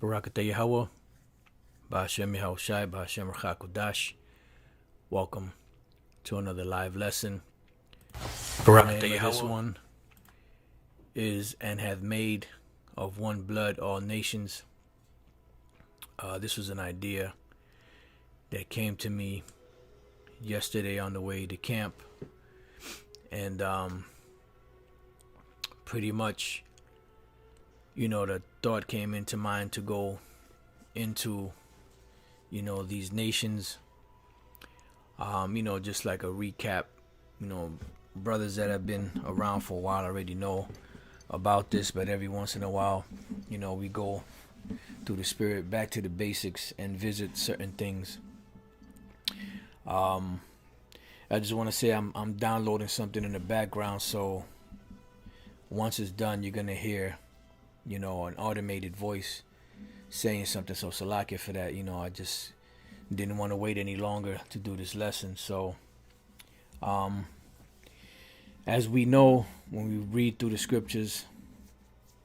Barakatah Yahweh, Ba'ashem Yahushai, Ba'ashem Rachakodash. Welcome to another live lesson. The name of this one is "And have made of one blood all nations." This was an idea that came to me yesterday on the way to camp, and pretty much, the thought came into mind to go into, these nations, just like a recap. Brothers that have been around for a while already know about this, but every once in a while, we go through the spirit back to the basics and visit certain things. I just want to say I'm downloading something in the background, so once it's done, you're gonna hear, an automated voice saying something. So Salakia for that. I just didn't want to wait any longer to do this lesson. So, as we know, when we read through the scriptures,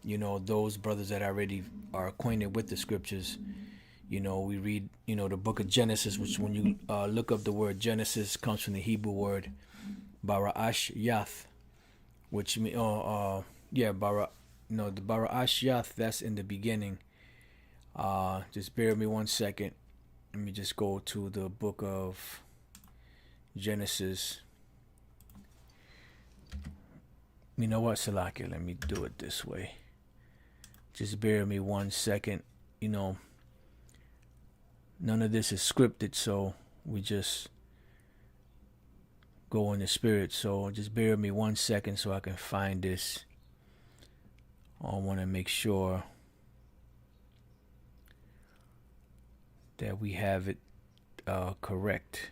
those brothers that already are acquainted with the scriptures, we read, the book of Genesis, which when you look up the word Genesis, comes from the Hebrew word Bara'ash Yath, which the Bara'ash Yath, that's in the beginning. Just bear with me 1 second. Let me just go to the book of Genesis. You know what, Salakia? Let me do it this way. Just bear with me 1 second. None of this is scripted, so we just go in the spirit. So just bear with me 1 second so I can find this. I want to make sure that we have it correct.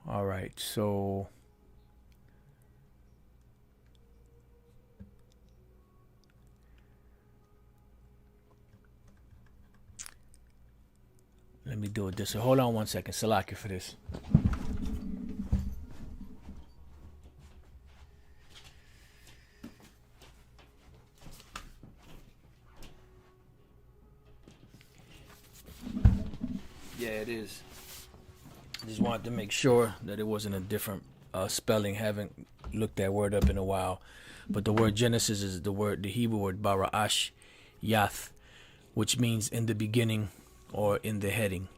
All right, so let me do it this way. Hold on 1 second. Salakia for this. Yeah, it is. I just wanted to make sure that it wasn't a different spelling. Haven't looked that word up in a while. But the word Genesis is the Hebrew word Bara'ash Yath, which means in the beginning or in the heading.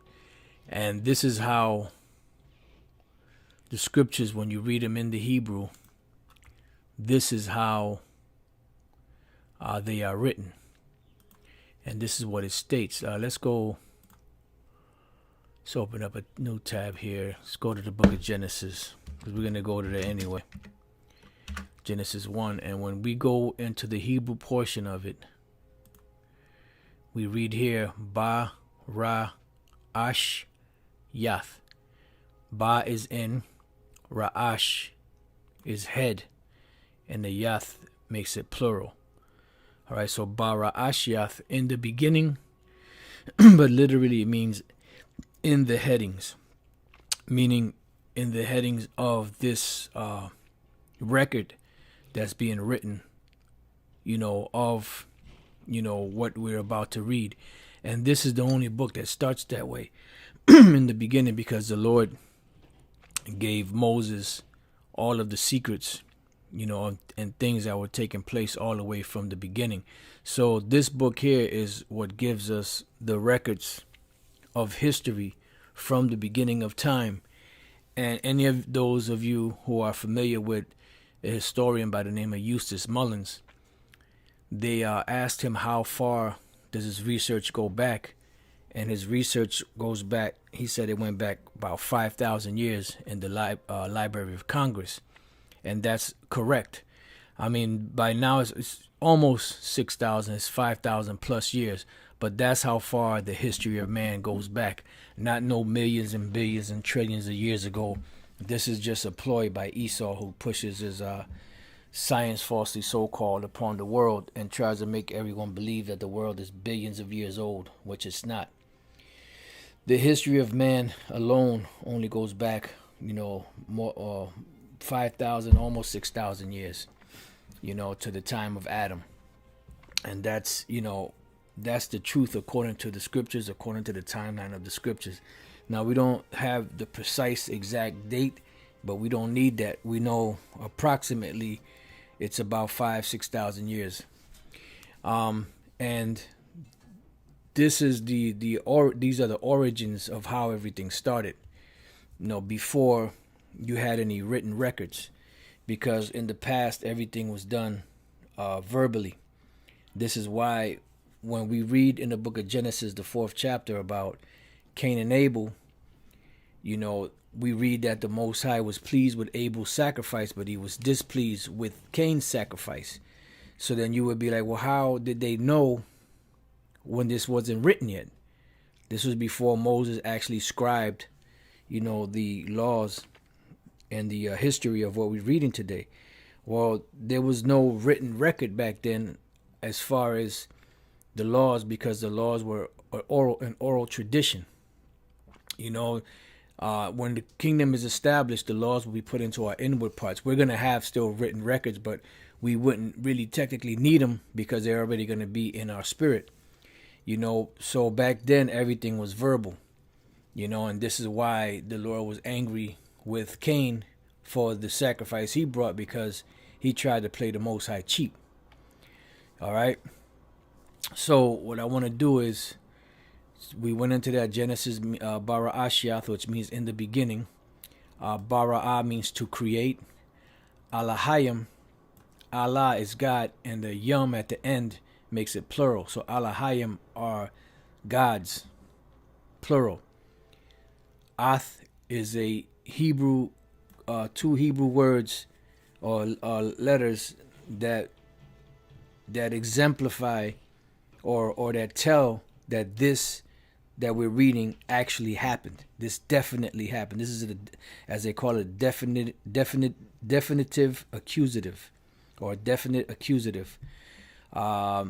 And this is how the scriptures, when you read them in the Hebrew, this is how they are written. And this is what it states. Let's open up a new tab here. Let's go to the book of Genesis, because we're going to go to there anyway. Genesis 1. And when we go into the Hebrew portion of it, we read here, Ba Ra Ash Yath. Ba is in, Ra'ash is head, and the Yath makes it plural. All right, so Ba Ra'ash Yath, in the beginning, but literally it means in the headings, meaning in the headings of this record that's being written, of what we're about to read. And this is the only book that starts that way in the beginning, because the Lord gave Moses all of the secrets, and things that were taking place all the way from the beginning. So this book here is what gives us the records of history from the beginning of time. And any of those of you who are familiar with a historian by the name of Eustace Mullins, they asked him how far does his research go back, and his research goes back, he said it went back about 5,000 years in the Library of Congress. And that's correct. I mean, by now it's almost 6,000, it's 5,000 plus years. But that's how far the history of man goes back. Not no millions and billions and trillions of years ago. This is just a ploy by Esau, who pushes his science, falsely so-called, upon the world and tries to make everyone believe that the world is billions of years old, which it's not. The history of man alone only goes back, more 5,000, almost 6,000 years. to the time of Adam. And that's, that's the truth according to the scriptures, according to the timeline of the scriptures. Now, we don't have the precise exact date, but we don't need that. We know approximately it's about 5,000-6,000 years. And this is these are the origins of how everything started. Before you had any written records, because in the past everything was done verbally. This is why when we read in the book of Genesis, the 4th chapter, about Cain and Abel, we read that the Most High was pleased with Abel's sacrifice, but he was displeased with Cain's sacrifice. So then you would be like, well, how did they know when this wasn't written yet? This was before Moses actually scribed, the laws and the history of what we're reading today. Well, there was no written record back then as far as the laws, because the laws were an oral tradition. When the kingdom is established, the laws will be put into our inward parts. We're going to have still written records, but we wouldn't really technically need them because they're already going to be in our spirit. So back then everything was verbal, and this is why the Lord was angry with Cain for the sacrifice he brought, because he tried to play the Most High cheap. All right. So what I want to do is, we went into that Genesis bara ashiath, which means in the beginning. Bara means to create. Alahayim, Allah is God, and the yum at the end makes it plural. So Alahayim are gods, plural. Ath is a Hebrew, two Hebrew words or letters that exemplify or that tell that this that we're reading actually happened. This definitely happened. This is as they call it, definitive accusative, or definite accusative. Ha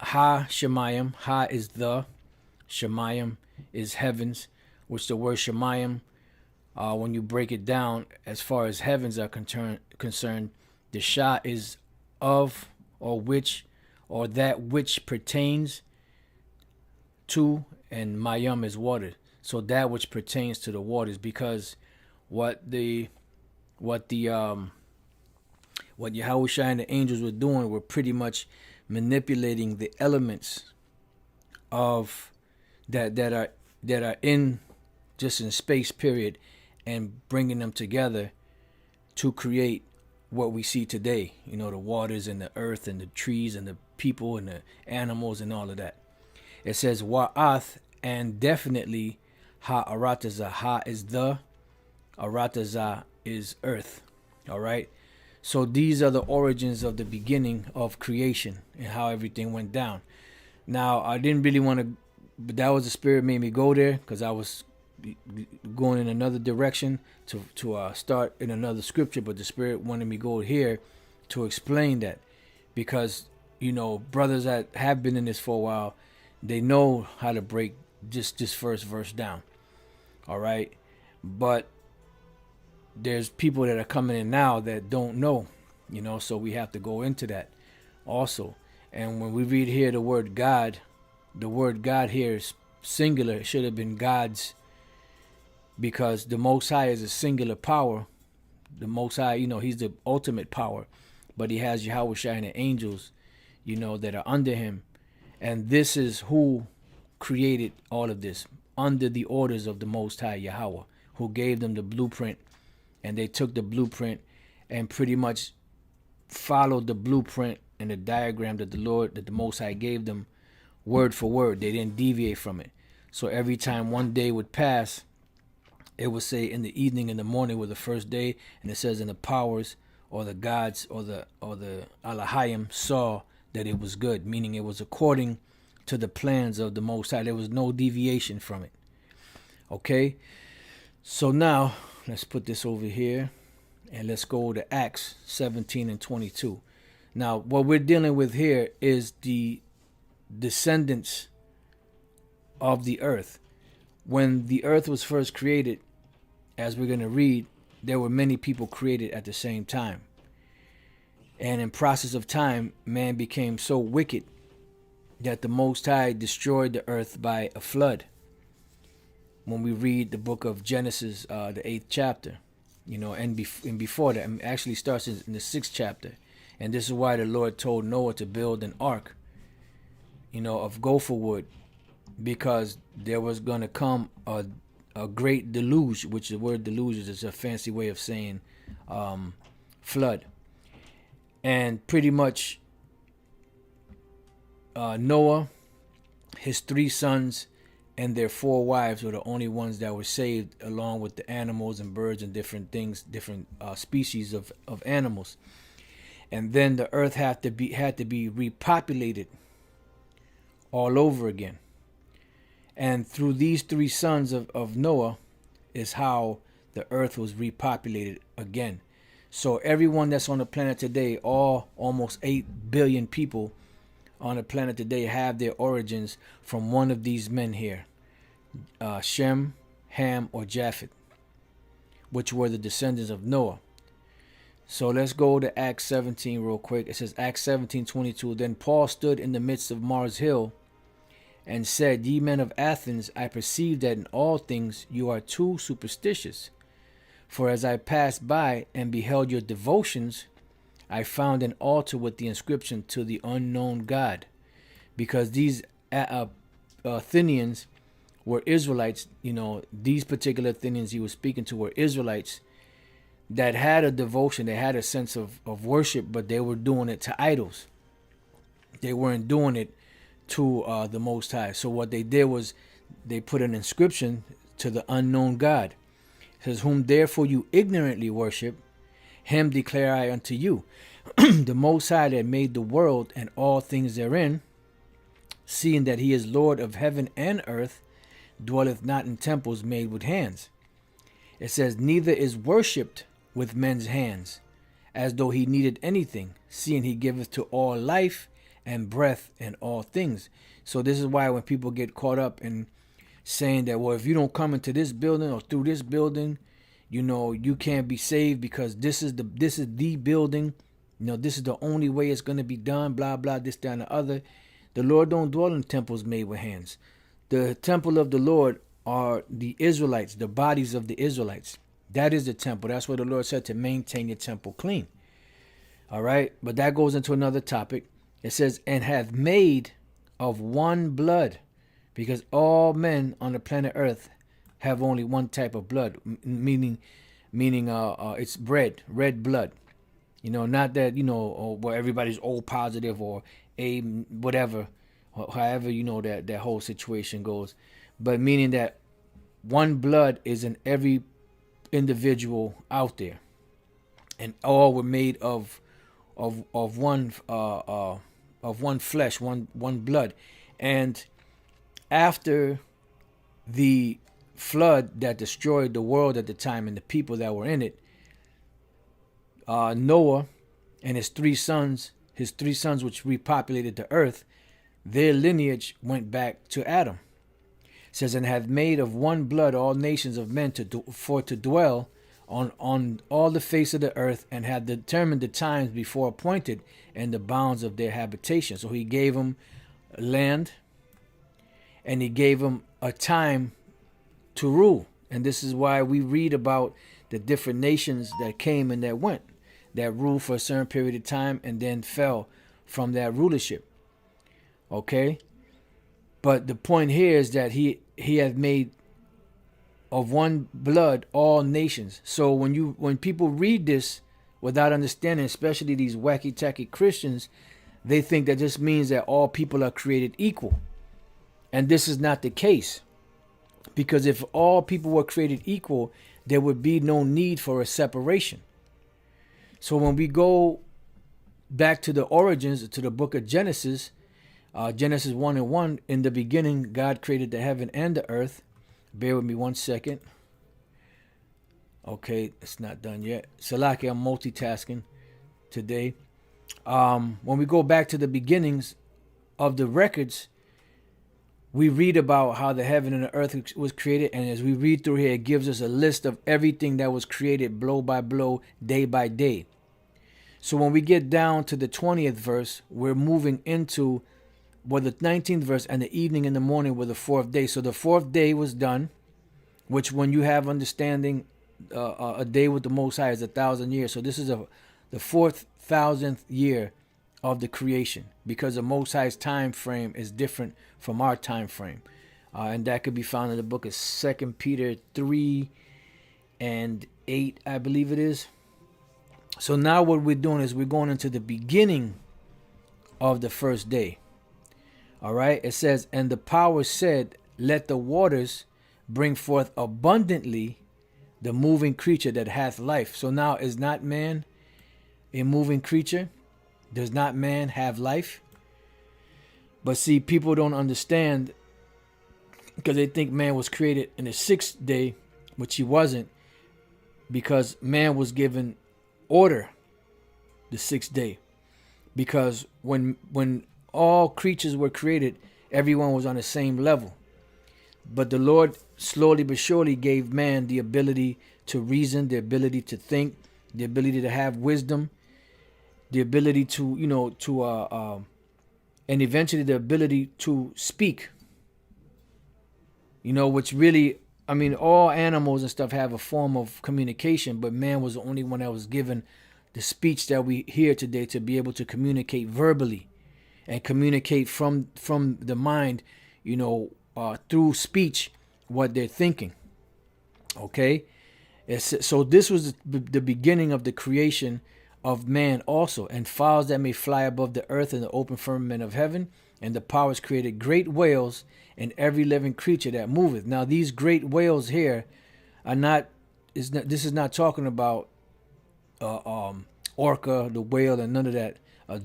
Shemayim. Ha is the. Shemayim is heavens, which the word Shemayim, when you break it down, as far as heavens are concerned, the Shah is of, or which, or that which pertains to, and Mayam is water. So that which pertains to the waters, because what Yahushua and the angels were doing were pretty much manipulating the elements of that are in just in space period, and bringing them together to create what we see today. The waters and the earth and the trees and the people and the animals and all of that. It says wa'ath, and definitely ha-arataza. Ha is the, arataza is earth. All right. So these are the origins of the beginning of creation and how everything went down. Now, I didn't really want to, but that was the Spirit made me go there, because I was going in another direction to start in another scripture, but the Spirit wanted me to go here to explain that, because brothers that have been in this for a while, they know how to break just this first verse down. All right. But there's people that are coming in now that don't know, so we have to go into that also. And when we read here the word God here is singular. It should have been gods, because the Most High is a singular power. The Most High, he's the ultimate power, but he has Yahushua and the angels, that are under him. And this is who created all of this under the orders of the Most High Yahweh, who gave them the blueprint, and they took the blueprint and pretty much followed the blueprint and the diagram that the Most High gave them, word for word. They didn't deviate from it. So every time one day would pass, it would say in the evening and the morning were the first day, and it says in the powers or the gods or the Alahayim saw that it was good, meaning it was according to the plans of the Most High. There was no deviation from it. Okay, so now let's put this over here and let's go to Acts 17 and 22. Now, what we're dealing with here is the descendants of the earth. When the earth was first created, as we're going to read, there were many people created at the same time. And in process of time, man became so wicked that the Most High destroyed the earth by a flood. When we read the book of Genesis, the 8th chapter, and before that, it actually starts in the 6th chapter. And this is why the Lord told Noah to build an ark, of gopher wood, because there was going to come a great deluge, which the word deluge is a fancy way of saying flood. And pretty much Noah, his 3 sons, and their 4 wives were the only ones that were saved, along with the animals and birds and different things, different species of animals. And then the earth had to be repopulated all over again. And through these 3 sons of Noah is how the earth was repopulated again. So everyone that's on the planet today, all almost 8 billion people on the planet today, have their origins from one of these men here, Shem, Ham, or Japheth, which were the descendants of Noah. So let's go to Acts 17 real quick. It says, Acts 17:22. Then Paul stood in the midst of Mars Hill and said, Ye men of Athens, I perceive that in all things you are too superstitious. For as I passed by and beheld your devotions, I found an altar with the inscription, To the unknown God. Because these Athenians were Israelites, these particular Athenians he was speaking to were Israelites that had a devotion, they had a sense of worship, but they were doing it to idols. They weren't doing it to the Most High. So what they did was they put an inscription, To the unknown God. It says, Whom therefore you ignorantly worship, him declare I unto you. The Most High that made the world and all things therein, seeing that he is Lord of heaven and earth, dwelleth not in temples made with hands. It says, Neither is worshipped with men's hands, as though he needed anything, seeing he giveth to all life and breath and all things. So this is why when people get caught up in saying that, well, if you don't come into this building or through this building, you can't be saved because this is the building, this is the only way it's going to be done, blah, blah, this, that, and the other. The Lord don't dwell in temples made with hands. The temple of the Lord are the Israelites, the bodies of the Israelites. That is the temple. That's what the Lord said, to maintain your temple clean. All right. But that goes into another topic. It says, and hath made of one blood, because all men on the planet Earth have only one type of blood, meaning it's red blood. Not that, where everybody's O positive or A whatever, however, that whole situation goes. But meaning that one blood is in every individual out there, and all were made of one flesh, one blood. And after the flood that destroyed the world at the time and the people that were in it, Noah and his three sons which repopulated the earth, their lineage went back to Adam. It says, and have made of one blood all nations of men to dwell on all the face of the earth, and have determined the times before appointed and the bounds of their habitation. So he gave them land, and he gave them a time to rule. And this is why we read about the different nations that came and that went, that ruled for a certain period of time and then fell from that rulership. Okay? But the point here is that he has made of one blood all nations. So when people read this without understanding, especially these wacky tacky Christians, they think that this means that all people are created equal. And this is not the case. Because if all people were created equal, there would be no need for a separation. So when we go back to the origins, to the book of Genesis, Genesis 1:1, in the beginning, God created the heaven and the earth. Bear with me 1 second. Okay, it's not done yet. Salaki, I'm multitasking today. When we go back to the beginnings of the records, we read about how the heaven and the earth was created. And as we read through here, it gives us a list of everything that was created blow by blow, day by day. So when we get down to the 20th verse, we're moving into the 19th verse, and the evening and the morning were the fourth day. So the fourth day was done, which when you have understanding, a day with the Most High is 1,000 years. So this is the 4,000th year of the creation, because the Most High's time frame is different from our time frame. And that could be found in the book of 2 Peter 3 and 8, I believe it is. So now what we're doing is we're going into the beginning of the first day. All right. It says, and the power said, let the waters bring forth abundantly the moving creature that hath life. So now, is not man a moving creature? Does not man have life? But see, people don't understand, because they think man was created in the sixth day, which he wasn't, because man was given order the sixth day. Because when all creatures were created, everyone was on the same level. But the Lord slowly but surely gave man the ability to reason, the ability to think, the ability to have wisdom, the ability to, and eventually the ability to speak. Which really, all animals and stuff have a form of communication, but man was the only one that was given the speech that we hear today, to be able to communicate verbally and communicate from the mind, through speech, what they're thinking. Okay. So this was the beginning of the creation of man also, and fowls that may fly above the earth in the open firmament of heaven, and the powers created great whales and every living creature that moveth. Now these great whales here this is not talking about Orca, the whale, and none of that,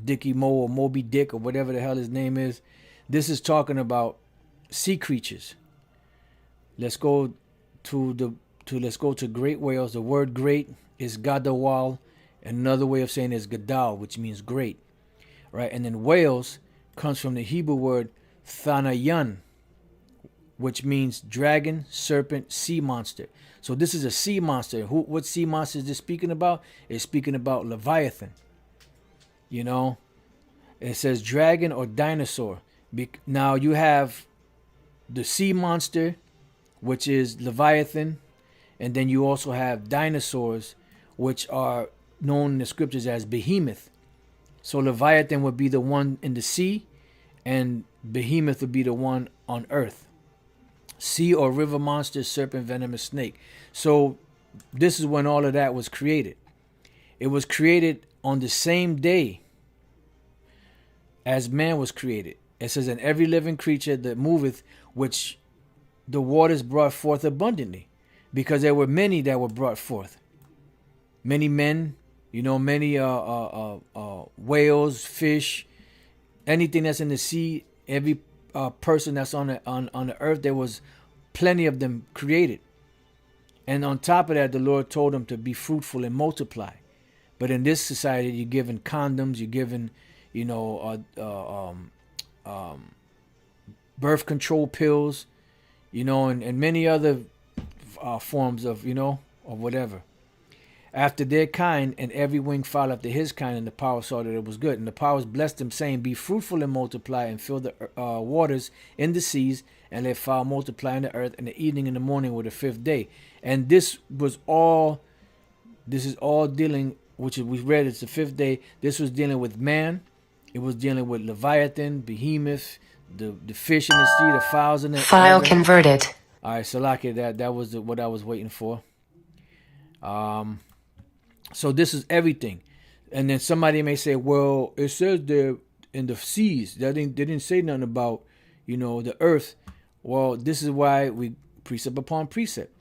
Dickie Mo or Moby Dick or whatever the hell his name is. This is talking about sea creatures. Let's go to great whales. The word great is gadawal. Another way of saying it is gadal, which means great, right? And then whales comes from the Hebrew word thanayan, which means dragon, serpent, sea monster. So this is a sea monster. What sea monster is this speaking about? It's speaking about Leviathan. It says dragon or dinosaur. Now you have the sea monster, which is Leviathan, and then you also have dinosaurs, which are known in the scriptures as behemoth. So Leviathan would be the one in the sea, and behemoth would be the one on earth. Sea or river monster, serpent, venomous snake. So this is when all of that was created. It was created on the same day as man was created. It says, and every living creature that moveth, which the waters brought forth abundantly, because there were many that were brought forth. Many men, many whales, fish, anything that's in the sea, every person that's on the earth, there was plenty of them created. And on top of that, the Lord told them to be fruitful and multiply. But in this society, you're given condoms, you're given, birth control pills, and many other forms of, of whatever. After their kind, and every wing fowl after his kind, and the power saw that it was good. And the powers blessed them, saying, be fruitful and multiply, and fill the waters in the seas, and let fowl multiply in the earth, and the evening and the morning were the fifth day. And this is all dealing, which we read, it's the fifth day. This was dealing with man. It was dealing with Leviathan, behemoth, the fish in the sea, the fowls in the file converted. All right, Salaki, that was what I was waiting for. So this is everything. And then somebody may say, well, it says there in the seas. They didn't say nothing about, the earth. Well, this is why we precept upon precept.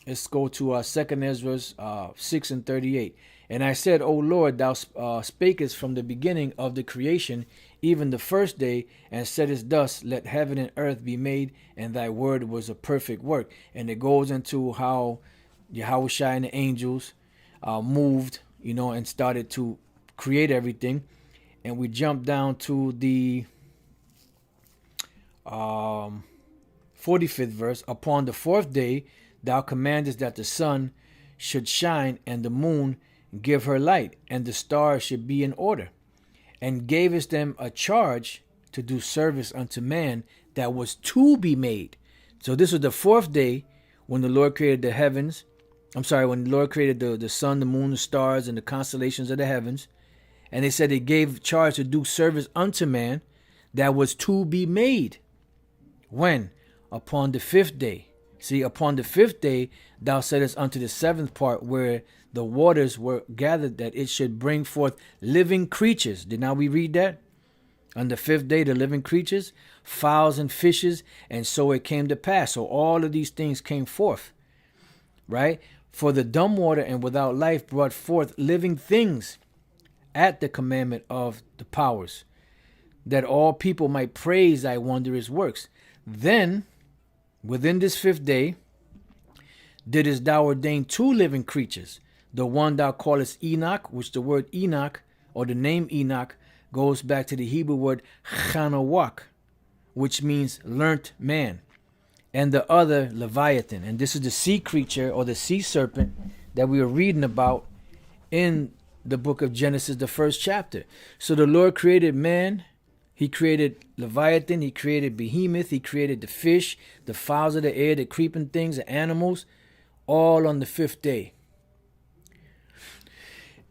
Let's go to 2 Ezra 6 and 38. And I said, O Lord, thou spakest from the beginning of the creation, even the first day, and saidest thus, let heaven and earth be made, and thy word was a perfect work. And it goes into how Yahushua and the angels moved, and started to create everything. And we jump down to the 45th verse. Upon the fourth day, thou commandest that the sun should shine, and the moon give her light, and the stars should be in order, and gavest them a charge to do service unto man that was to be made. So this was the fourth day when the Lord created the heavens. When the Lord created the sun, the moon, the stars, and the constellations of the heavens. And they said he gave charge to do service unto man that was to be made. When? Upon the fifth day. See, upon the fifth day, thou saidest unto the seventh part where the waters were gathered, that it should bring forth living creatures. Did not we read that? On the fifth day, the living creatures, fowls and fishes, and so it came to pass. So all of these things came forth, right? For the dumb water and without life brought forth living things at the commandment of the powers, that all people might praise thy wondrous works. Then, within this fifth day, didst thou ordain two living creatures, the one thou callest Enoch, which the word Enoch, or the name Enoch, goes back to the Hebrew word Chanawak, which means learnt man, and the other Leviathan. And this is the sea creature or the sea serpent that we are reading about in the book of Genesis, the first chapter. So the Lord created man, he created Leviathan, he created Behemoth, he created the fish, the fowls of the air, the creeping things, the animals, all on the fifth day.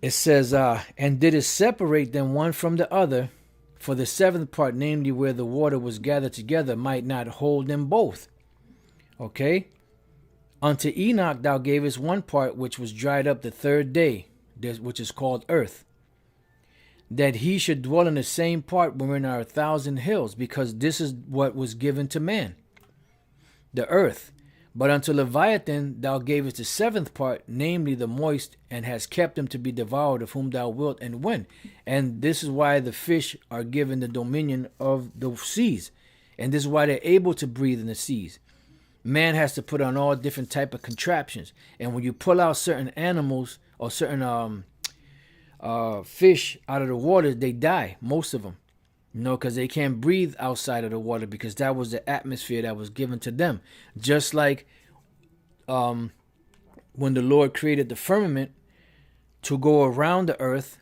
It says, and did it separate them one from the other, for the seventh part, namely where the water was gathered together, might not hold them both. Okay? Unto Enoch thou gavest one part which was dried up the third day, which is called earth, that he should dwell in the same part wherein are 1,000 hills, because this is what was given to man, the earth. But unto Leviathan thou gavest the seventh part, namely the moist, and hast kept him to be devoured of whom thou wilt and when. And this is why the fish are given the dominion of the seas. And this is why they're able to breathe in the seas. Man has to put on all different type of contraptions. And when you pull out certain animals or certain fish out of the water, they die, most of them. Because they can't breathe outside of the water, because that was the atmosphere that was given to them. Just like when the Lord created the firmament to go around the earth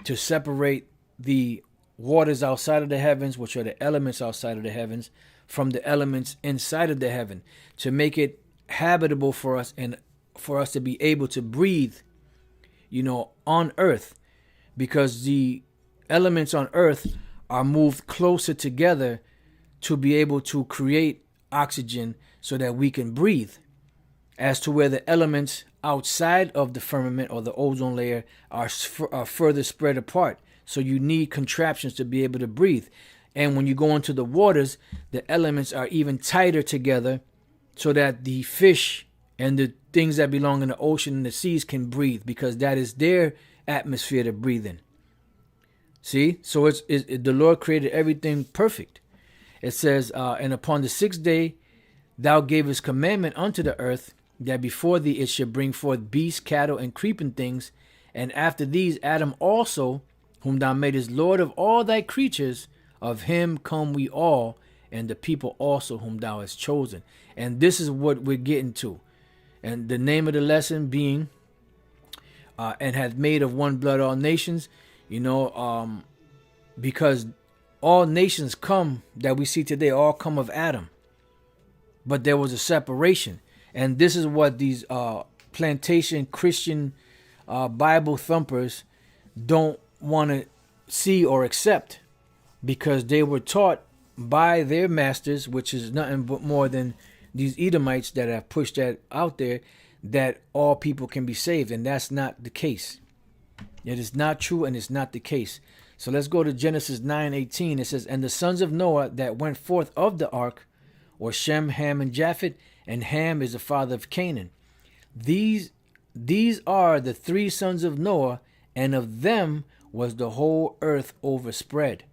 to separate the waters outside of the heavens, which are the elements outside of the heavens, from the elements inside of the heaven, to make it habitable for us and for us to be able to breathe, on earth, because the elements on earth are moved closer together to be able to create oxygen so that we can breathe, as to where the elements outside of the firmament or the ozone layer are further spread apart. So you need contraptions to be able to breathe. And when you go into the waters, the elements are even tighter together so that the fish and the things that belong in the ocean and the seas can breathe, because that is their atmosphere to breathe in. See, so the Lord created everything perfect. It says, and upon the sixth day, thou gavest commandment unto the earth, that before thee it should bring forth beasts, cattle, and creeping things. And after these, Adam also, whom thou madest Lord of all thy creatures, of him come we all, and the people also whom thou hast chosen. And this is what we're getting to. And the name of the lesson being, and hath made of one blood all nations. Because all nations come that we see today all come of Adam, but there was a separation. And this is what these plantation Christian Bible thumpers don't want to see or accept, because they were taught by their masters, which is nothing but more than these Edomites that have pushed that out there, that all people can be saved. And that's not the case. It is not true, and it's not the case. So let's go to Genesis 9:18. It says, and the sons of Noah that went forth of the ark were Shem, Ham, and Japheth, and Ham is the father of Canaan. These are the three sons of Noah, and of them was the whole earth overspread.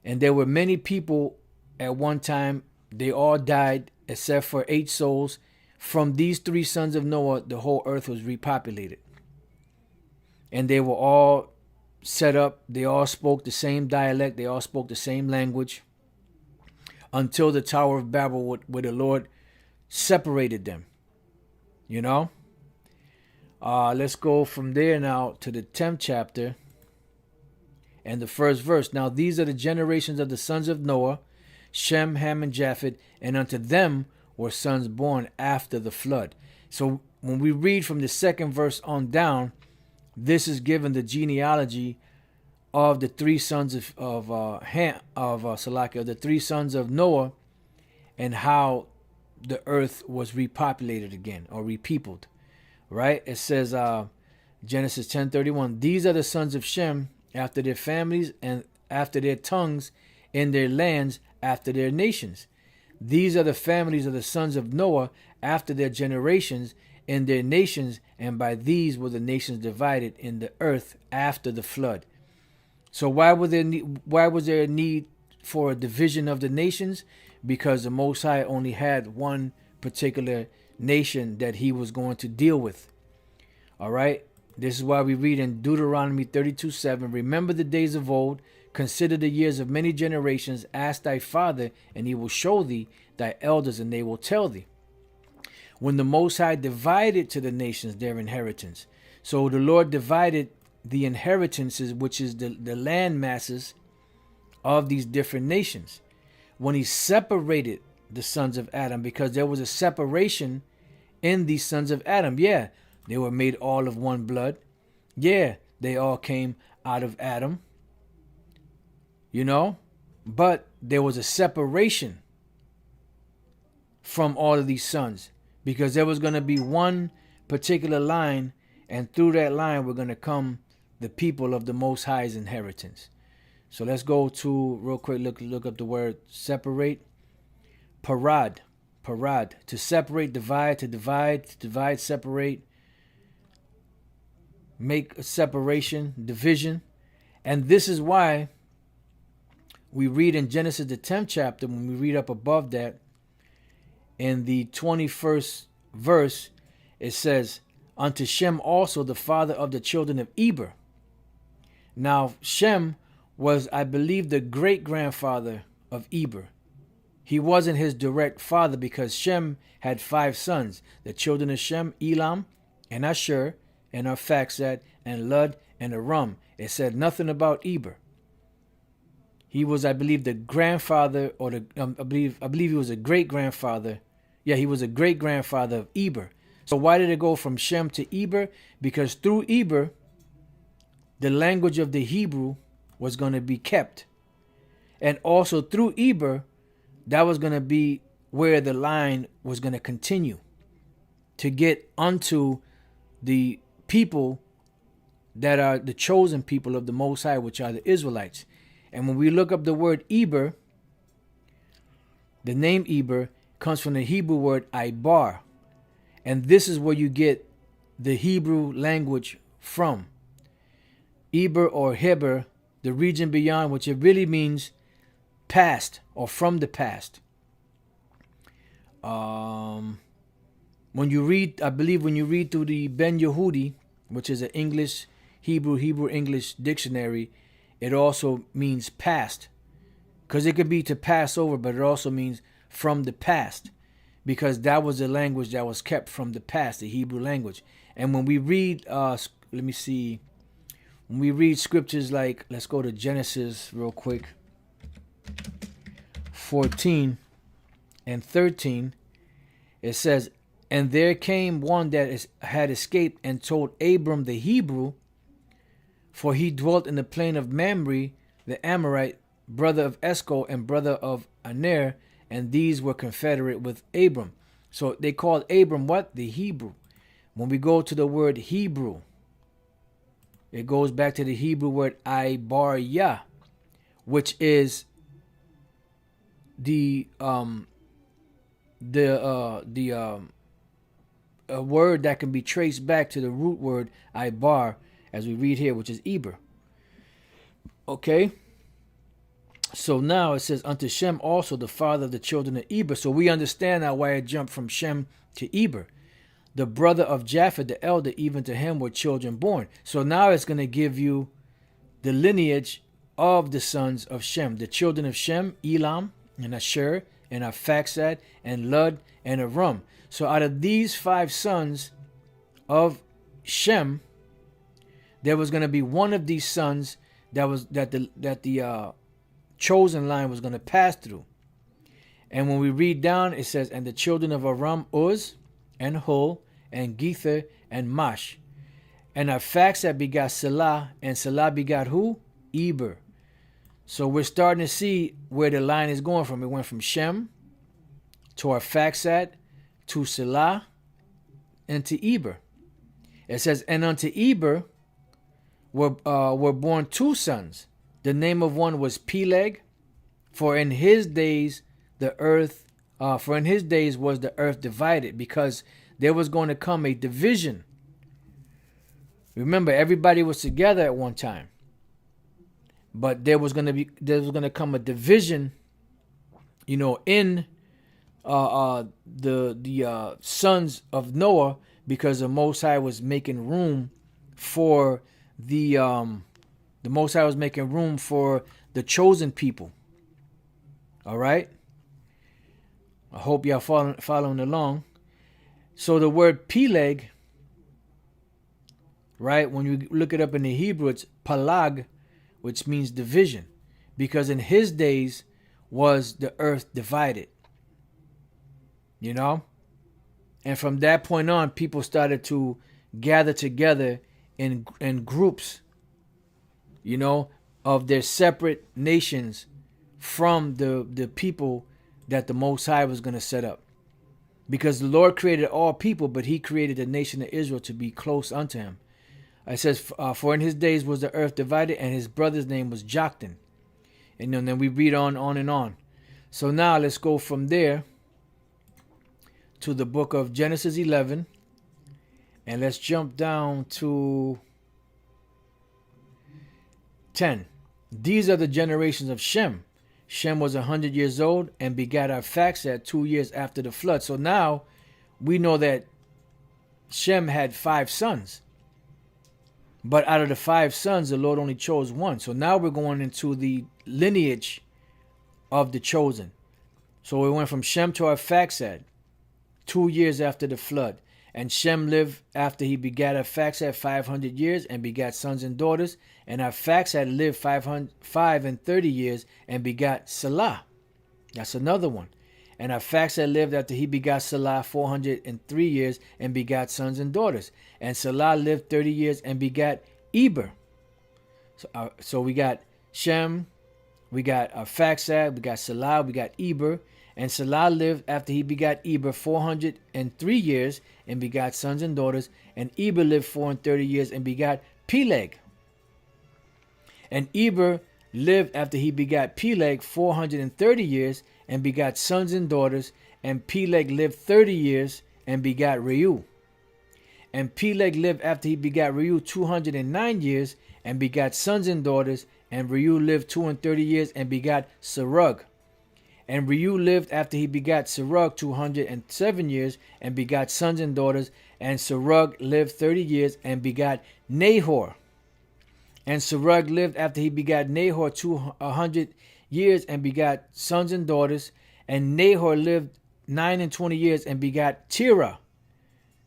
And there were many people at one time. They all died except for 8 souls. From these 3 sons of Noah, the whole earth was repopulated. And they were all set up. They all spoke the same dialect. They all spoke the same language, until the Tower of Babel, where the Lord separated them. Let's go from there now to the 10th chapter and the first verse. Now these are the generations of the sons of Noah, Shem, Ham, and Japheth, and unto them were sons born after the flood. So when we read from the second verse on down, this is given the genealogy of the three sons of the three sons of Noah, and how the earth was repopulated again, or repeopled. Right? It says Genesis 10:31. These are the sons of Shem after their families and after their tongues, in their lands after their nations. These are the families of the sons of Noah after their generations in their nations, and by these were the nations divided in the earth after the flood. So why was there a need for a division of the nations? Because the Most High only had one particular nation that he was going to deal with. All right. This is why we read in Deuteronomy 32:7, remember the days of old, consider the years of many generations, ask thy father, and he will show thee, thy elders, and they will tell thee. When the Most High divided to the nations their inheritance. So the Lord divided the inheritances, which is the land masses of these different nations. When he separated the sons of Adam, because there was a separation in these sons of Adam. Yeah, they were made all of one blood. Yeah, they all came out of Adam. You know, but there was a separation from all of these sons, because there was going to be one particular line, and through that line were going to come the people of the Most High's inheritance. So let's go to, real quick, look up the word separate. Parad, to separate, divide, to divide, separate, make a separation, division. And this is why we read in Genesis the 10th chapter, when we read up above that, in the 21st verse, it says, unto Shem also, the father of the children of Eber. Now Shem was, I believe, the great-grandfather of Eber. He wasn't his direct father, because Shem had 5 sons. The children of Shem, Elam, and Asher, and Arphaxad, and Lud, and Aram. It said nothing about Eber. He was, I believe, the grandfather, or I believe he was a great-grandfather. Yeah, he was a great-grandfather of Eber. So why did it go from Shem to Eber? Because through Eber, the language of the Hebrew was going to be kept. And also through Eber, that was going to be where the line was going to continue to get unto the people that are the chosen people of the Most High, which are the Israelites. And when we look up the word Eber, the name Eber comes from the Hebrew word Ibar. And this is where you get the Hebrew language from. Eber or Heber, the region beyond, which it really means past or from the past. When you read, I believe when you read through the Ben Yehudi, which is an English, Hebrew-English dictionary, it also means past. Because it could be to pass over, but it also means from the past. Because that was the language that was kept from the past, the Hebrew language. And when we read, when we read scriptures like, let's go to Genesis real quick, 14 and 13, it says, and there came one that had escaped and told Abram the Hebrew, for he dwelt in the plain of Mamre, the Amorite, brother of Eshcol and brother of Aner, and these were confederate with Abram. So they called Abram what? The Hebrew. When we go to the word Hebrew, it goes back to the Hebrew word Ibaryah, which is a word that can be traced back to the root word Ibar, as we read here, which is Eber. Okay? So now it says, unto Shem also, the father of the children of Eber. So we understand now why it jumped from Shem to Eber. The brother of Japheth, the elder, even to him were children born. So now it's going to give you the lineage of the sons of Shem. The children of Shem, Elam, and Asher, and Arphaxad, and Lud, and Aram. So out of these 5 sons of Shem, there was going to be one of these sons that the chosen line was going to pass through. And when we read down, it says, and the children of Aram, Uz, and Hul, and Gether, and Mash. And Arphaxad begot Salah, and Salah begot who? Eber. So we're starting to see where the line is going from. It went from Shem to Arphaxad to Salah and to Eber. It says, and unto Eber were born two sons. The name of one was Peleg, for in his days was the earth divided, because there was going to come a division. Remember, everybody was together at one time, but there was going to come a division, in the sons of Noah, because the Most High was making room for the Most High was making room for the chosen people. All right. I hope y'all following along. So the word Peleg, right? When you look it up in the Hebrew, it's Palag, which means division, because in his days was the earth divided. And from that point on, people started to gather together in groups, of their separate nations from the people that the Most High was going to set up. Because the Lord created all people, but he created the nation of Israel to be close unto him. It says, for in his days was the earth divided, and his brother's name was Joktan. And then we read on and on. So now let's go from there to the book of Genesis 11. And let's jump down to 10. These are the generations of Shem. Shem was 100 years old and begat Arphaxad 2 years after the flood. So now we know that Shem had 5 sons. But out of the 5 sons, the Lord only chose one. So now we're going into the lineage of the chosen. So we went from Shem to Arphaxad 2 years after the flood. And Shem lived after he begat Arphaxad 500 years and begat sons and daughters. And Arphaxad lived 530 years and begat Salah. That's another one. And Arphaxad lived after he begat Salah 403 years and begat sons and daughters. And Salah lived 30 years and begat Eber. So we got Shem, we got Arphaxad, we got Salah, we got Eber. And Salah lived after he begat Eber 403 years and begat sons and daughters. And Eber lived 430 years and begat Peleg. And Eber lived after he begat Peleg 430 years and begat sons and daughters. And Peleg lived 30 years and begat Reu. And Peleg lived after he begat Reu 209 years and begat sons and daughters. And Reu lived 230 years and begat Serug. And Reu lived after he begat Serug 207 years and begat sons and daughters. And Serug lived 30 years and begat Nahor. And Serug lived after he begat Nahor 200 years and begat sons and daughters. And Nahor lived 29 years and begat Terah.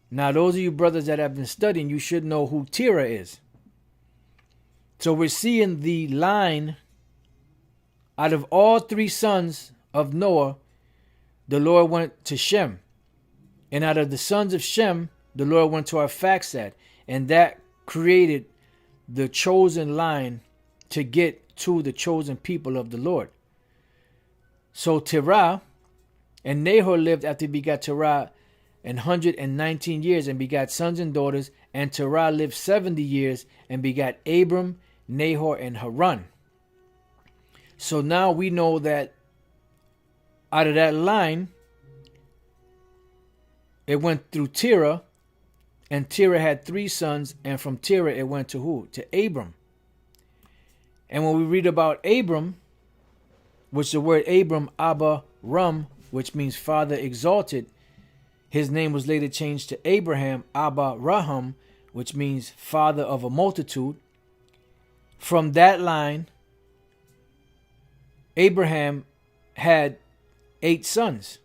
Now those of you brothers that have been studying, you should know who Terah is. So we're seeing the line out of all 3 sons of Noah, the Lord went to Shem. And out of the sons of Shem, the Lord went to Arphaxad. And that created the chosen line to get to the chosen people of the Lord. So Terah and Nahor lived after he begat Terah 119 years and begat sons and daughters. And Terah lived 70 years and begat Abram, Nahor, and Haran. So now we know that out of that line, it went through Terah, and Terah had 3 sons, and from Terah it went to who? To Abram. And when we read about Abram, which the word Abram, Abba Ram, which means father exalted, his name was later changed to Abraham, Abba Raham, which means father of a multitude. From that line, Abraham had 8 sons.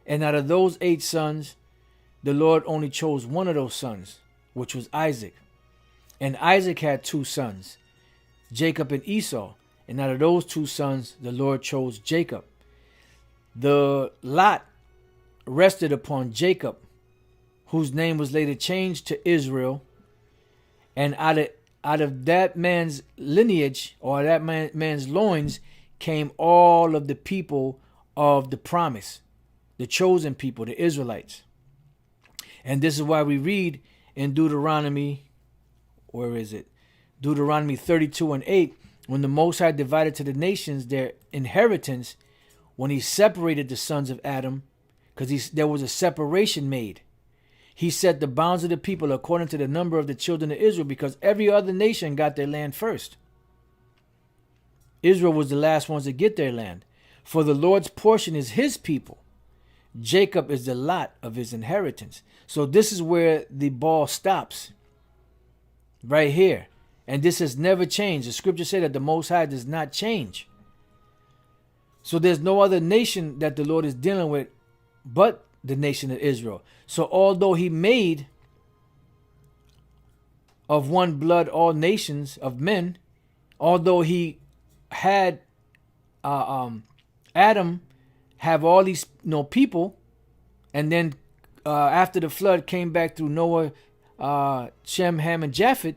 And out of those 8 sons, the Lord only chose one of those sons, which was Isaac. And Isaac had 2 sons, Jacob and Esau. And out of those 2 sons, the Lord chose Jacob. The lot rested upon Jacob, whose name was later changed to Israel. And out of that man's lineage, or that man's loins, came all of the people of the promise, the chosen people, the Israelites. And this is why we read in Deuteronomy, where is it? Deuteronomy 32:8, when the Most High divided to the nations their inheritance, when he separated the sons of Adam, because there was a separation made. He set the bounds of the people according to the number of the children of Israel, because every other nation got their land first. Israel was the last ones to get their land. For the Lord's portion is his people. Jacob is the lot of his inheritance. So this is where the ball stops. Right here. And this has never changed. The scripture said that the Most High does not change. So there's no other nation that the Lord is dealing with but the nation of Israel. So although he made of one blood all nations of men, although he had Adam have all these people, and then after the flood came back through Noah, Shem, Ham, and Japheth,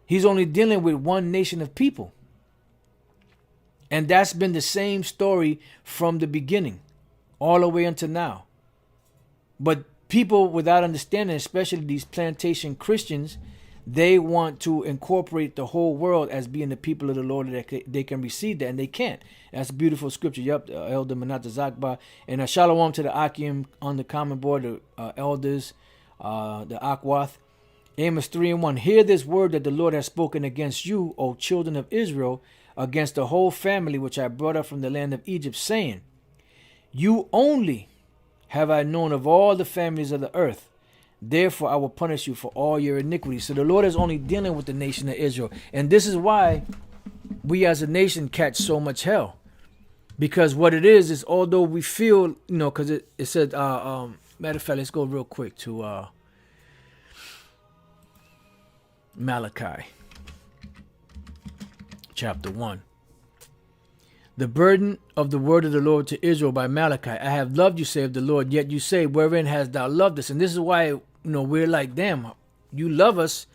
he's only dealing with one nation of people. And that's been the same story from the beginning all the way until now. But people without understanding, especially these plantation Christians, they want to incorporate the whole world as being the people of the Lord, that they can receive that, and they can't. That's a beautiful scripture. Yep, Elder Manata Zakba. And shalom to the Akim on the common board, the elders, the Akwath. Amos 3:1. Hear this word that the Lord has spoken against you, O children of Israel, against the whole family which I brought up from the land of Egypt, saying, you only have I known of all the families of the earth. Therefore I will punish you for all your iniquities. So the Lord is only dealing with the nation of Israel. And this is why we as a nation catch so much hell. Because what it is although we feel, because it said, matter of fact, let's go real quick to Malachi chapter 1. The burden of the word of the Lord to Israel by Malachi. I have loved you, saith the Lord, yet you say, wherein hast thou loved us? And this is why, we're like, damn, you love us,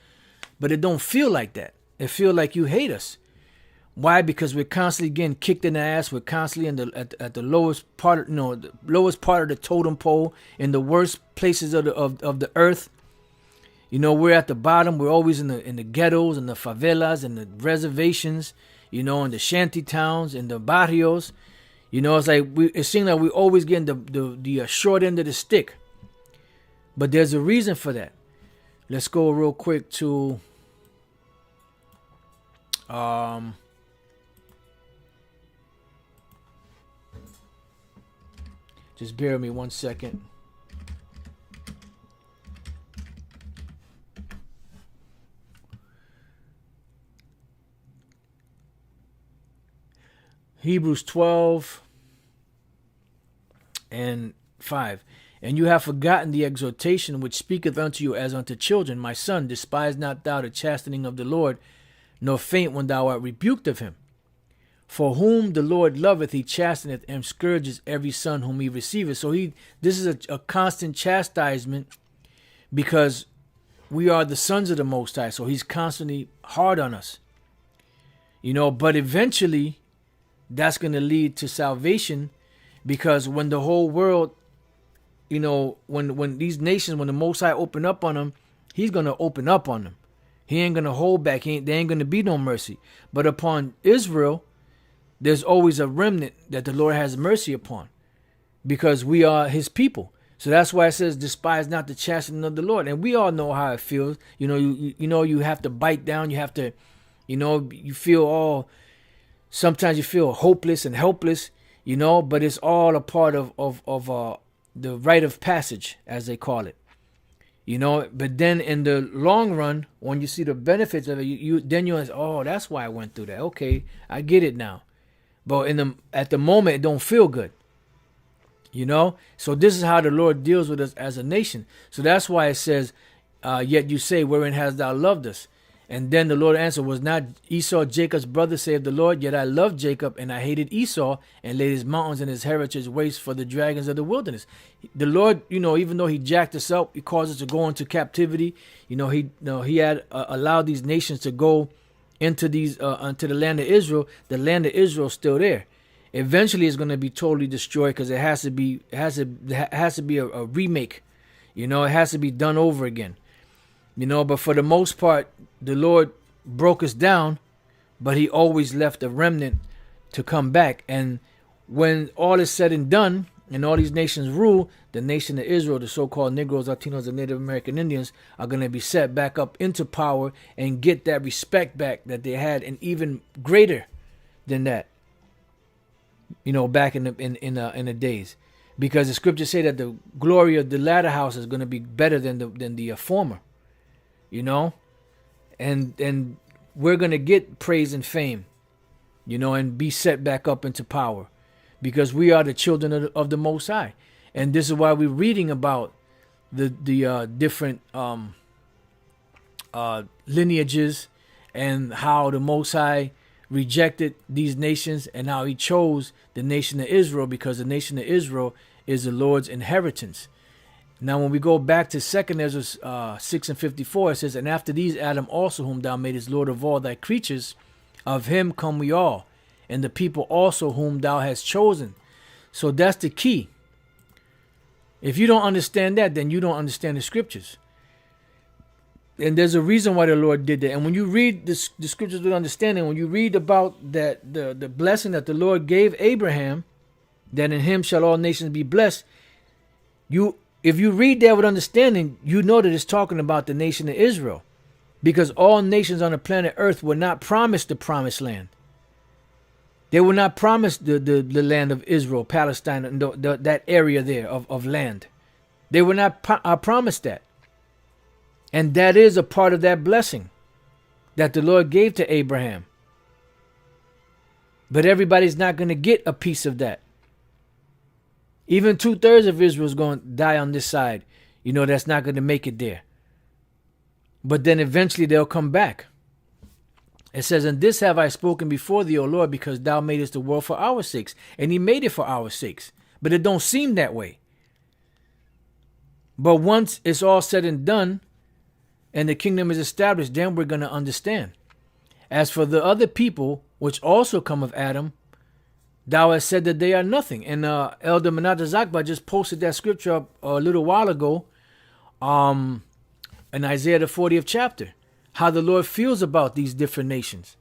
but it don't feel like that. It feel like you hate us. Why? Because we're constantly getting kicked in the ass. We're constantly at the lowest part, the lowest part of the totem pole, in the worst places of the earth. We're at the bottom. We're always in the ghettos and the favelas and the reservations, in the shanty towns and the barrios. It's like it seems like we're always getting the short end of the stick. But there's a reason for that. Let's go real quick to just bear with me 1 second. Hebrews 12:5. And you have forgotten the exhortation which speaketh unto you as unto children. My son, despise not thou the chastening of the Lord, nor faint when thou art rebuked of him. For whom the Lord loveth, he chasteneth and scourges every son whom he receiveth. So this is a constant chastisement, because we are the sons of the Most High. So he's constantly hard on us. But eventually that's going to lead to salvation, because when the whole world, when these nations, when the Most High open up on them, he's going to open up on them. He ain't going to hold back. There ain't going to be no mercy. But upon Israel, there's always a remnant that the Lord has mercy upon, because we are his people. So that's why it says, despise not the chastening of the Lord. And we all know how it feels. You have to bite down. You have to, you feel all, sometimes you feel hopeless and helpless, but it's all a part of the rite of passage, as they call it. But then in the long run, when you see the benefits of it, you say, oh, that's why I went through that. Okay, I get it now. But at the moment, it don't feel good. So this is how the Lord deals with us as a nation. So that's why it says, Yet you say, wherein hast thou loved us? And then the Lord answered, was not Esau Jacob's brother, saith the Lord? Yet I loved Jacob, and I hated Esau, and laid his mountains and his heritage waste for the dragons of the wilderness. The Lord, even though he jacked us up, he caused us to go into captivity. He had allowed these nations to go into into the land of Israel. The land of Israel is still there. Eventually, it's going to be totally destroyed because it has to be a remake. It has to be done over again. But for the most part, the Lord broke us down, but he always left a remnant to come back. And when all is said and done, and all these nations rule, the nation of Israel, the so-called Negroes, Latinos, and Native American Indians are going to be set back up into power and get that respect back that they had, and even greater than that. Back in the days, because the scriptures say that the glory of the latter house is going to be better than the former. And we're going to get praise and fame, and be set back up into power, because we are the children of the Most High. And this is why we're reading about the different lineages, and how the Most High rejected these nations, and how he chose the nation of Israel, because the nation of Israel is the Lord's inheritance. Now, when we go back to 2 Ezra 6:54, it says, and after these Adam also, whom thou madest Lord of all thy creatures, of him come we all, and the people also whom thou hast chosen. So that's the key. If you don't understand that, then you don't understand the scriptures. And there's a reason why the Lord did that. And when you read the scriptures with understanding, when you read about that the blessing that the Lord gave Abraham, that in him shall all nations be blessed, if you read that with understanding, you know that it's talking about the nation of Israel, because all nations on the planet Earth were not promised the promised land. They were not promised the land of Israel, Palestine, and that area there of land. They were not promised that. And that is a part of that blessing that the Lord gave to Abraham. But everybody's not going to get a piece of that. Even 2/3 of Israel is going to die on this side. That's not going to make it there. But then eventually they'll come back. It says, and this have I spoken before thee, O Lord, because thou madest the world for our sakes. And he made it for our sakes. But it don't seem that way. But once it's all said and done, and the kingdom is established, then we're going to understand. As for the other people, which also come of Adam, thou hast said that they are nothing. And Elder Menata Zakba just posted that scripture up a little while ago, in Isaiah the 40th chapter, how the Lord feels about these different nations.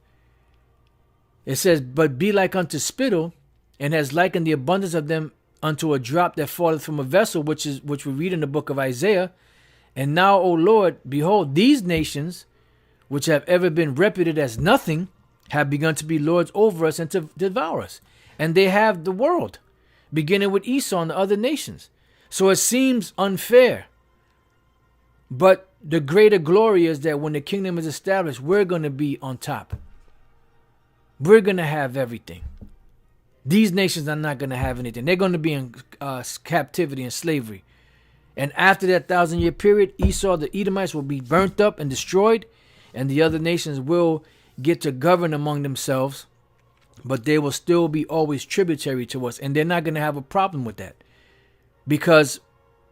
It says, but be like unto spittle, and has likened the abundance of them unto a drop that falleth from a vessel, which we read in the book of Isaiah. And now, O Lord, behold, these nations, which have ever been reputed as nothing, have begun to be lords over us and to devour us. And they have the world, beginning with Esau and the other nations. So it seems unfair. But the greater glory is that when the kingdom is established, we're going to be on top. We're going to have everything. These nations are not going to have anything. They're going to be in captivity and slavery. And after that 1,000-year period, Esau, the Edomites, will be burnt up and destroyed, and the other nations will get to govern among themselves, but they will still be always tributary to us, and they're not going to have a problem with that, because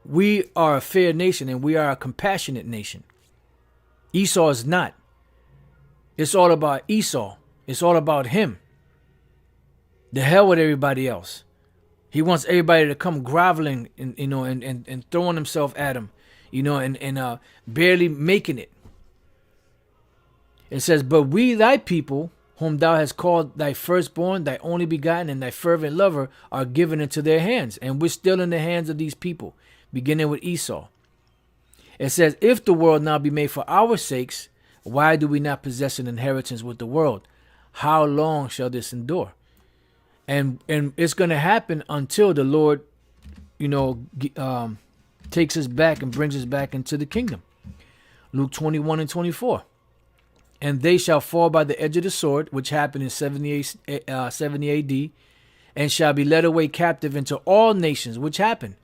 we are a fair nation and we are a compassionate nation. Esau is not. It's all about Esau. It's all about him. The hell with everybody else. He wants everybody to come groveling and throwing himself at him, and barely making it. It says, but we, thy people, whom thou hast called thy firstborn, thy only begotten, and thy fervent lover, are given into their hands. And we're still in the hands of these people, beginning with Esau. It says, if the world now be made for our sakes, why do we not possess an inheritance with the world? How long shall this endure? And it's going to happen until the Lord, takes us back and brings us back into the kingdom. Luke 21:24. And they shall fall by the edge of the sword, which happened in 70 AD, and shall be led away captive into all nations, which happened.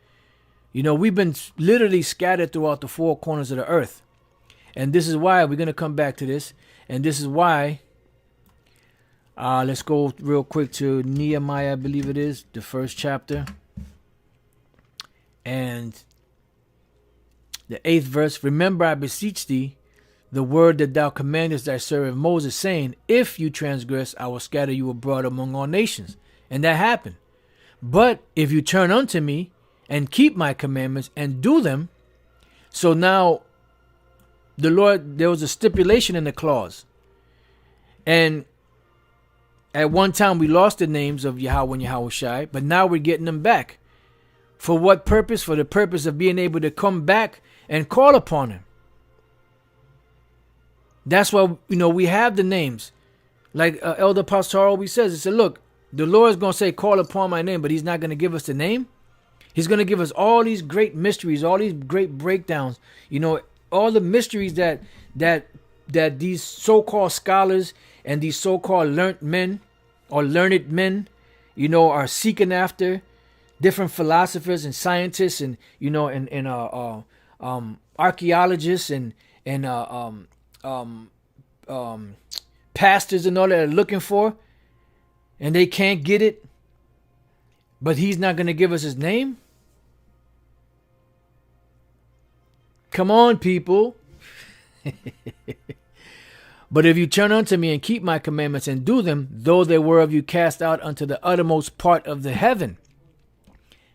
We've been literally scattered throughout the four corners of the earth. And this is why we're going to come back to this. And this is why, let's go real quick to Nehemiah, I believe it is, the first chapter. And the 8th verse, remember, I beseech thee, the word that thou commandest thy servant Moses, saying, if you transgress, I will scatter you abroad among all nations. And that happened. But if you turn unto me and keep my commandments and do them, so now the Lord, there was a stipulation in the clause. And at one time we lost the names of Yahweh and Yahweh Shai, but now we're getting them back. For what purpose? For the purpose of being able to come back and call upon him. That's why, we have the names. Like Elder Pastor always says, he said, look, the Lord is going to say, call upon my name, but he's not going to give us the name. He's going to give us all these great mysteries, all these great breakdowns, all the mysteries that these so-called scholars and these so-called learned men are seeking after, different philosophers and scientists and archaeologists and pastors and all that are looking for, and they can't get it, but he's not going to give us his name. Come on, people. But if you turn unto me and keep my commandments and do them, though they were of you cast out unto the uttermost part of the heaven,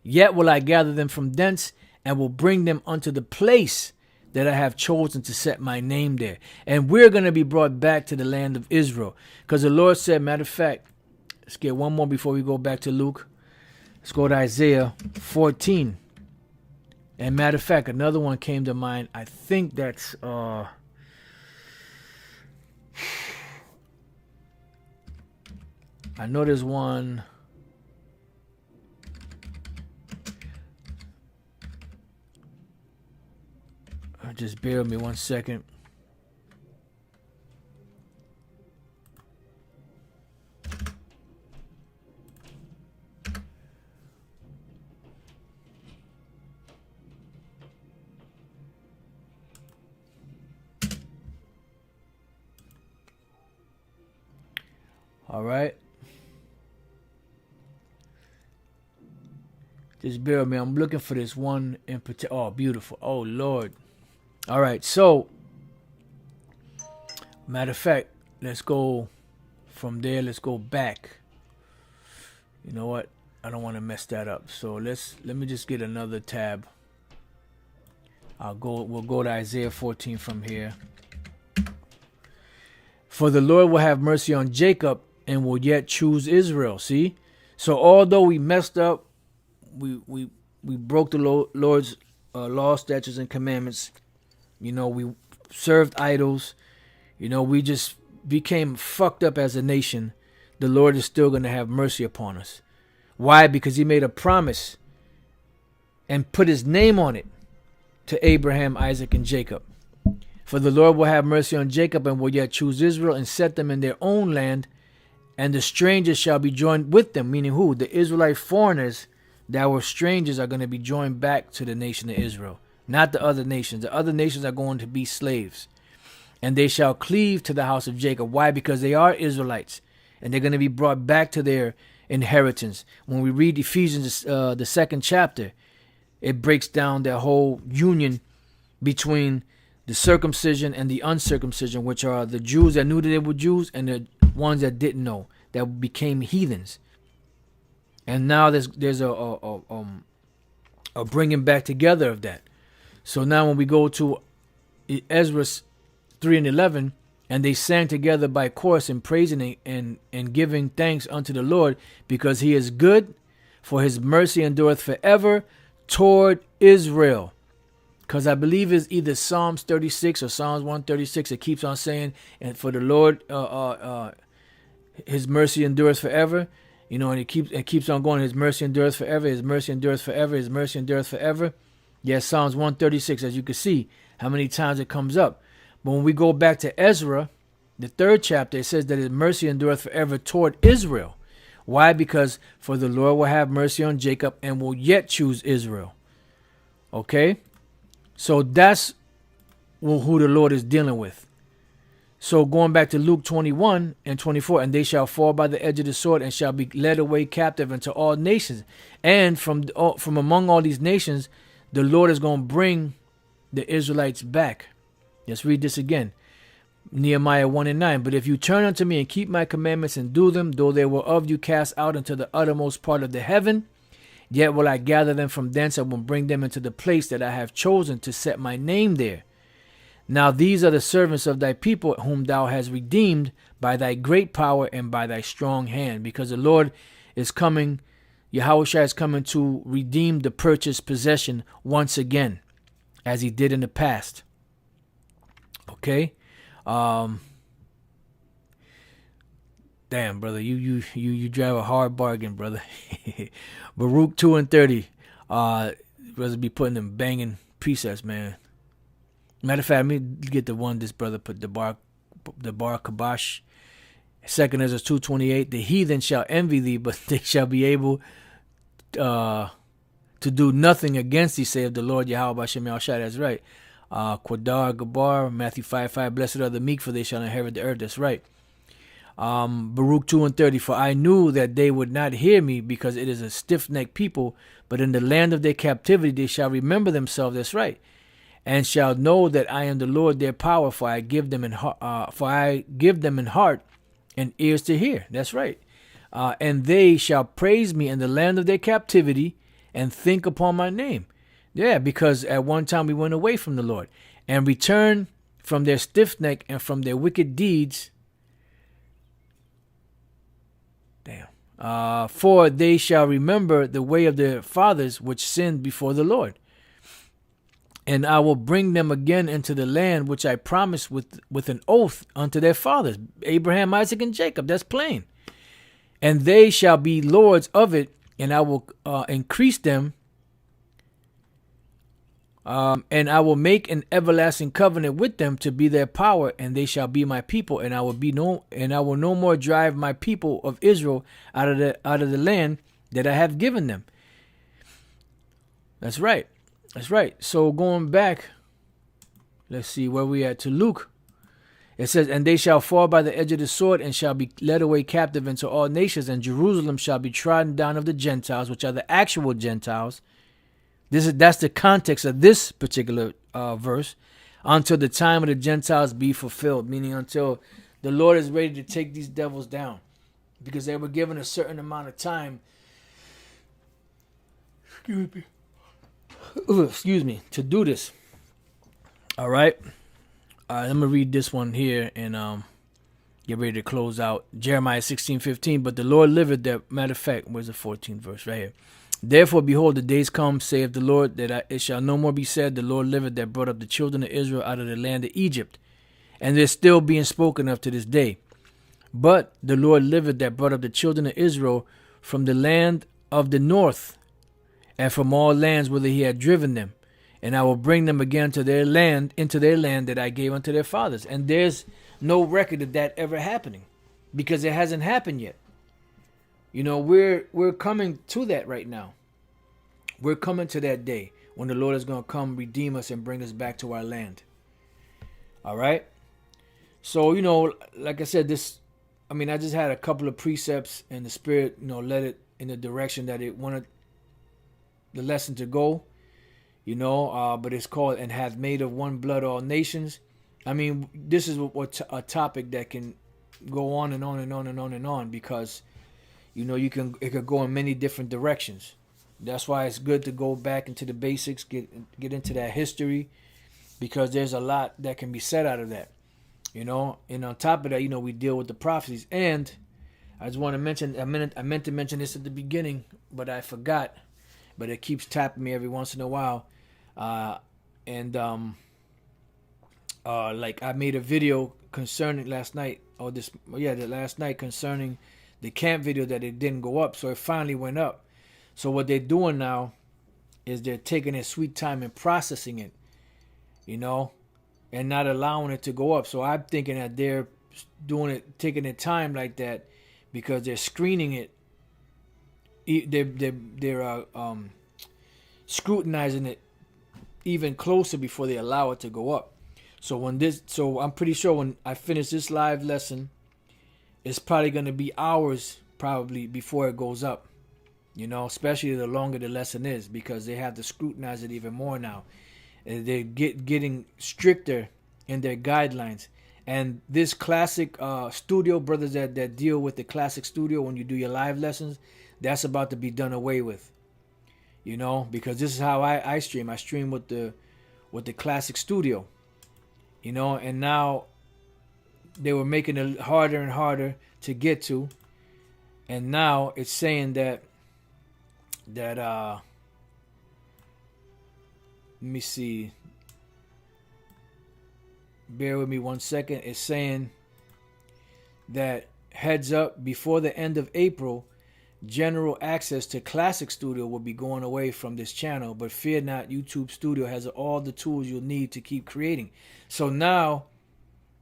yet will I gather them from thence and will bring them unto the place that I have chosen to set my name there. And we're going to be brought back to the land of Israel. Because the Lord said, matter of fact, let's get one more before we go back to Luke. Let's go to Isaiah 14. And matter of fact, another one came to mind. I think that's I know there's one. Just bear with me 1 second. All right. Just bear with me. I'm looking for this one in particular. Oh, beautiful. Oh, Lord. All right. So, matter of fact, let's go from there. Let's go back. You know what? I don't want to mess that up. So let me just get another tab. We'll go to Isaiah 14 from here. For the Lord will have mercy on Jacob and will yet choose Israel. See? So although we messed up, we broke the Lord's law, statutes, and commandments. We served idols. We just became fucked up as a nation. The Lord is still going to have mercy upon us. Why? Because he made a promise and put his name on it to Abraham, Isaac, and Jacob. For the Lord will have mercy on Jacob and will yet choose Israel and set them in their own land, and the strangers shall be joined with them. Meaning who? The Israelite foreigners that were strangers are going to be joined back to the nation of Israel, not the other nations. The other nations are going to be slaves, and they shall cleave to the house of Jacob. Why? Because they are Israelites, and they're going to be brought back to their inheritance. When we read Ephesians, the 2nd chapter, it breaks down their whole union between the circumcision and the uncircumcision, which are the Jews that knew that they were Jews and the ones that didn't know, that became heathens. And now there's a bringing back together of that. So now when we go to Ezra 3 and 11, and they sang together by chorus and praising and giving thanks unto the Lord, because he is good, for his mercy endureth forever toward Israel. Because I believe it's either Psalms 36 or Psalms 136. It keeps on saying, and for the Lord, his mercy endures forever. And it keeps on going. His mercy endures forever. His mercy endures forever. His mercy endures forever. Yes, Psalms 136, as you can see, how many times it comes up. But when we go back to Ezra, the 3rd chapter, it says that his mercy endureth forever toward Israel. Why? Because for the Lord will have mercy on Jacob and will yet choose Israel. Okay? So that's who the Lord is dealing with. So going back to Luke 21 and 24, and they shall fall by the edge of the sword and shall be led away captive into all nations. And from among all these nations, the Lord is going to bring the Israelites back. Let's read this again. Nehemiah 1 and 9. But if you turn unto me and keep my commandments and do them, though they were of you cast out into the uttermost part of the heaven, yet will I gather them from thence and will bring them into the place that I have chosen to set my name there. Now these are the servants of thy people whom thou hast redeemed by thy great power and by thy strong hand. Because the Lord is coming, Yahushua is coming to redeem the purchased possession once again, as he did in the past. Okay? Damn, brother, you drive a hard bargain, brother. Baruch 2 and 30. Brother be putting them banging precepts, man. Matter of fact, let me get the one this brother put, the bar kabash. 2 Ezra 2:28. The heathen shall envy thee, but they shall be able to do nothing against thee, saith the Lord Yahweh Bashem Yahushua. That's right. Quadar Gabar, Matthew 5:5. Blessed are the meek, for they shall inherit the earth. That's right. Baruch 2 and 30. For I knew that they would not hear me, because it is a stiff-necked people, but in the land of their captivity they shall remember themselves. That's right. And shall know that I am the Lord their power, for I give them in heart and ears to hear. That's right. And they shall praise me in the land of their captivity and think upon my name. Yeah, because at one time we went away from the Lord and returned from their stiff neck and from their wicked deeds. Damn. For they shall remember the way of their fathers which sinned before the Lord. And I will bring them again into the land which I promised with an oath unto their fathers, Abraham, Isaac, and Jacob. That's plain. And they shall be lords of it, and I will increase them. And I will make an everlasting covenant with them to be their power, and they shall be my people, and I will no more drive my people of Israel out of the land that I have given them. That's right. That's right. So going back, let's see where we at to Luke. It says, and they shall fall by the edge of the sword and shall be led away captive into all nations, and Jerusalem shall be trodden down of the Gentiles, which are the actual Gentiles. That's the context of this particular verse, until the time of the Gentiles be fulfilled, meaning until the Lord is ready to take these devils down, because they were given a certain amount of time. Excuse me, to do this. All right. I'm going to read this one here and get ready to close out. Jeremiah 16:15. But the Lord liveth that. Matter of fact, where's the 14th verse? Right here. Therefore, behold, the days come, saith the Lord, that it shall no more be said, the Lord liveth that brought up the children of Israel out of the land of Egypt. And they're still being spoken of to this day. But the Lord liveth that brought up the children of Israel from the land of the north, and from all lands whither he had driven them. And I will bring them again to their land, into their land that I gave unto their fathers. And there's no record of that ever happening, because it hasn't happened yet. You know, we're coming to that right now. We're coming to that day when the Lord is going to come redeem us and bring us back to our land. All right. So, you know, like I said, I just had a couple of precepts, and the Spirit, you know, led it in the direction that it wanted the lesson to go, you know, but it's called, and hath made of one blood all nations. I mean, this is a topic that can go on and on and on and on and on, because, you know, it could go in many different directions. That's why it's good to go back into the basics, get into that history, because there's a lot that can be said out of that, you know. And on top of that, you know, we deal with the prophecies. And I just want to mention, I meant to mention this at the beginning, but I forgot. But it keeps tapping me every once in a while. Like I made a video concerning last night concerning the camp video, that it didn't go up. So it finally went up. So what they're doing now is they're taking their sweet time and processing it, you know, and not allowing it to go up. So I'm thinking that they're doing it, taking their time like that, because they're screening it. They're scrutinizing it even closer before they allow it to go up. So I'm pretty sure when I finish this live lesson, it's probably gonna be hours probably before it goes up. Especially the longer the lesson is, because they have to scrutinize it even more now. And they're getting stricter in their guidelines. And this classic studio, brothers that deal with the classic studio when you do your live lessons, that's about to be done away with. Because this is how I stream. I stream with the classic studio. And now they were making it harder and harder to get to. And now it's saying that let me see, bear with me 1 second. It's saying that heads up, before the end of April, general access to Classic Studio will be going away from this channel, but fear not, YouTube Studio has all the tools you'll need to keep creating. So now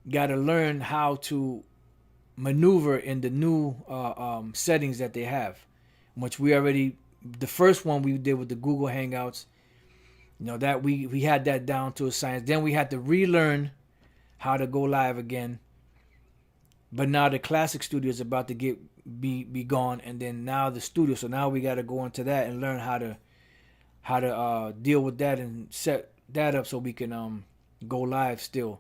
got to learn how to maneuver in the new settings that they have, which we already, the first one we did with the Google Hangouts, that we had that down to a science. Then we had to relearn how to go live again. But now the Classic Studio is about to be gone, and then now the studio. So now we got to go into that and learn how to deal with that and set that up so we can go live still.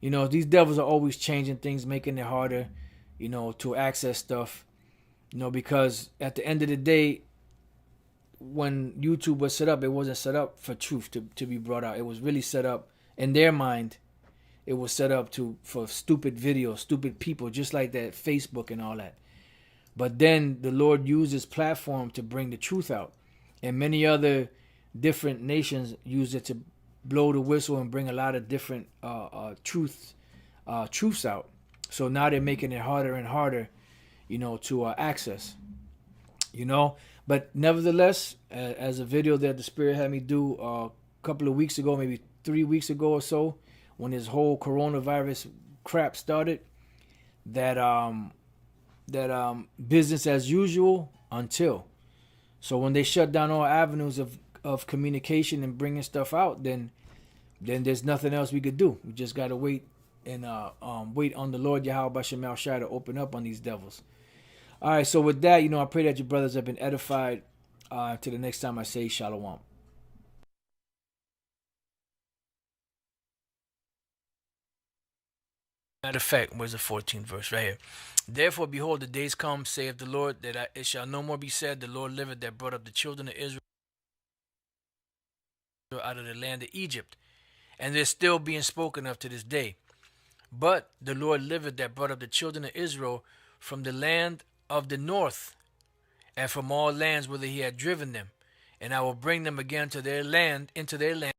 These devils are always changing things, making it harder, to access stuff. Because at the end of the day, when YouTube was set up, it wasn't set up for truth to be brought out. It was really set up in their mind. It was set up for stupid videos, stupid people, just like that Facebook and all that. But then the Lord used his platform to bring the truth out. And many other different nations use it to blow the whistle and bring a lot of different truths out. So now they're making it harder and harder, to access. But nevertheless, as a video that the Spirit had me do a couple of weeks ago, maybe 3 weeks ago or so, when this whole coronavirus crap started, that business as usual until. So when they shut down all avenues of communication and bringing stuff out, then there's nothing else we could do. We just got to wait and wait on the Lord Yahweh Bashem Al Shai to open up on these devils. All right, so with that, I pray that your brothers have been edified. Till the next time I say Shalom. Matter of fact, where's the 14th verse? Right here. Therefore, behold, the days come, saith the Lord, that it shall no more be said, the Lord liveth that brought up the children of Israel out of the land of Egypt. And they're still being spoken of to this day. But the Lord liveth that brought up the children of Israel from the land of the north, and from all lands whither he had driven them. And I will bring them again to their land, into their land.